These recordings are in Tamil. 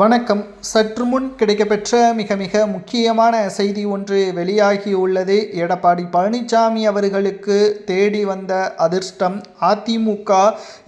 வணக்கம். சற்று முன் கிடைக்கப்பெற்ற மிக மிக முக்கியமான செய்தி ஒன்று வெளியாகியுள்ளது. எடப்பாடி பழனிசாமி அவர்களுக்கு தேடி வந்த அதிர்ஷ்டம். அதிமுக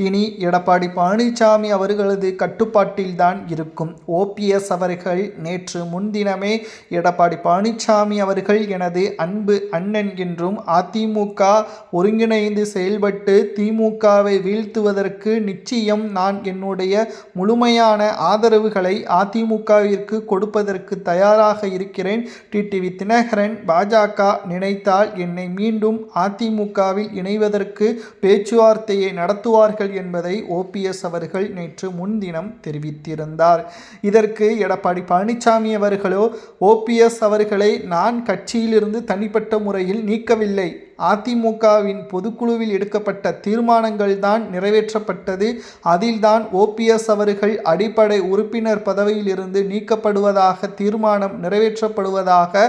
இனி எடப்பாடி பழனிசாமி அவர்களது கட்டுப்பாட்டில்தான் இருக்கும். ஓபிஎஸ் அவர்கள் நேற்று முன்தினமே எடப்பாடி பழனிசாமி அவர்கள் எனது அன்பு அண்ணன் என்றும் அதிமுக ஒருங்கிணைந்து செயல்பட்டு திமுகவை வீழ்த்துவதற்கு நிச்சயம் நான் என்னுடைய முழுமையான ஆதரவுகளை அதிமுகவிற்கு கொடுப்பதற்கு தயாராக இருக்கிறேன். டிடிவி தினகரன் பாஜக நினைத்தால் என்னை மீண்டும் அதிமுகவில் இணைவதற்கு பேச்சுவார்த்தையை நடத்துவார்கள் என்பதை ஓபிஎஸ் அவர்கள் நேற்று முன்தினம் தெரிவித்திருந்தார். இதற்கு எடப்பாடி பழனிசாமி அவர்களோ ஓபிஎஸ் அவர்களை நான் கட்சியிலிருந்து தனிப்பட்ட முறையில் நீக்கவில்லை, அதிமுகவின் பொதுக்குழுவில் எடுக்கப்பட்ட தீர்மானங்கள் தான் நிறைவேற்றப்பட்டது, அதில்தான் ஓபிஎஸ் அவர்கள் அடிப்படை உறுப்பினர் பதவியில் இருந்து நீக்கப்படுவதாக தீர்மானம் நிறைவேற்றப்படுவதாக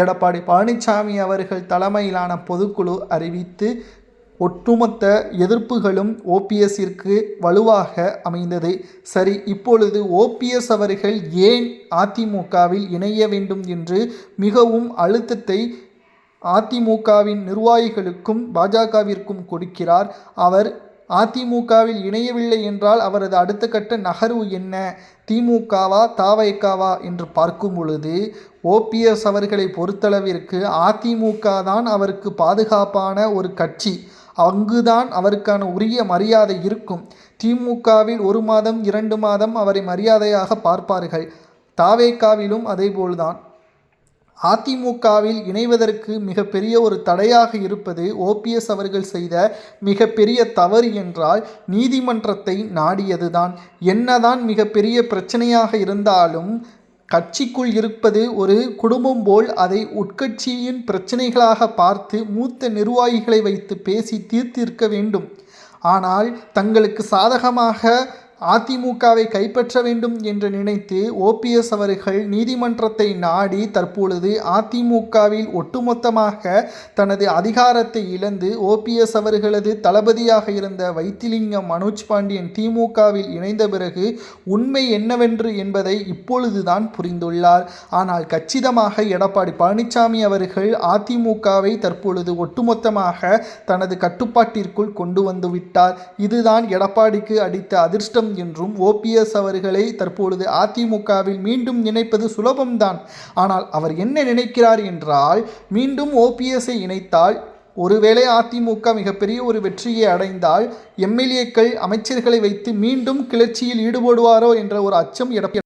எடப்பாடி பழனிசாமி அவர்கள் தலைமையிலான பொதுக்குழு அறிவித்து ஒட்டுமொத்த எதிர்ப்புகளும் ஓபிஎஸ்ஸிற்கு வலுவாக அமைந்தது. சரி, இப்பொழுது ஓபிஎஸ் அவர்கள் ஏன் அதிமுகவில் இணைய வேண்டும் என்று மிகவும் அழுத்தத்தை அதிமுகவின் நிர்வாகிகளுக்கும் பாஜகவிற்கும் கொடுக்கிறார். அவர் அதிமுகவில் இணையவில்லை என்றால் அவரது அடுத்த கட்ட நகர்வு என்ன, திமுகவா தாவைக்காவா என்று பார்க்கும் பொழுது ஓபிஎஸ் அவர்களை பொறுத்தளவிற்கு அதிமுக தான் அவருக்கு பாதுகாப்பான ஒரு கட்சி. அங்குதான் அவருக்கான உரிய மரியாதை இருக்கும். திமுகவில் 1 மாதம் 2 மாதம் அவரை மரியாதையாக பார்ப்பார்கள். தாவேக்காவிலும் அதேபோல்தான். அதிமுகவில் இணைவதற்கு மிகப்பெரிய ஒரு தடையாக இருப்பது ஓபிஎஸ் அவர்கள் செய்த மிகப்பெரிய தவறு என்றால் நீதிமன்றத்தை நாடியதுதான். என்னதான் மிகப்பெரிய பிரச்சனையாக இருந்தாலும் கட்சிக்குள் இருப்பது ஒரு குடும்பம் போல் அதை உட்கட்சியின் பிரச்சனைகளாக பார்த்து மூத்த நிர்வாகிகளை வைத்து பேசி தீர்த்திருக்க வேண்டும். ஆனால் தங்களுக்கு சாதகமாக அதிமுகவை கைப்பற்ற வேண்டும் என்று நினைத்து ஓபிஎஸ் அவர்கள் நீதிமன்றத்தை நாடி தற்பொழுது அதிமுகவில் ஒட்டுமொத்தமாக தனது அதிகாரத்தை இழந்து ஓபிஎஸ் அவர்களது தளபதியாக இருந்த வைத்திலிங்கம் மனோஜ் பாண்டியன் திமுகவில் இணைந்த பிறகு உண்மை என்னவென்று என்பதை இப்பொழுதுதான் புரிந்துள்ளார். ஆனால் கச்சிதமாக எடப்பாடி பழனிசாமி அவர்கள் அதிமுகவை தற்பொழுது ஒட்டுமொத்தமாக தனது கட்டுப்பாட்டிற்குள் கொண்டு வந்துவிட்டார். இதுதான் எடப்பாடிக்கு அடித்த அதிர்ஷ்டம் என்றும் ஓபிஎஸ் அவர்களை தற்பொழுது அதிமுகவில் மீண்டும் இணைப்பது சுலபம்தான். ஆனால் அவர் என்ன நினைக்கிறார் என்றால், மீண்டும் ஓபிஎஸ்ஐ இணைத்தால் ஒருவேளை அதிமுக மிகப்பெரிய ஒரு வெற்றியை அடைந்தால் எம்எல்ஏக்கள் அமைச்சர்களை வைத்து மீண்டும் கிளர்ச்சியில் ஈடுபடுவாரோ என்ற ஒரு அச்சம் எடப்பாடி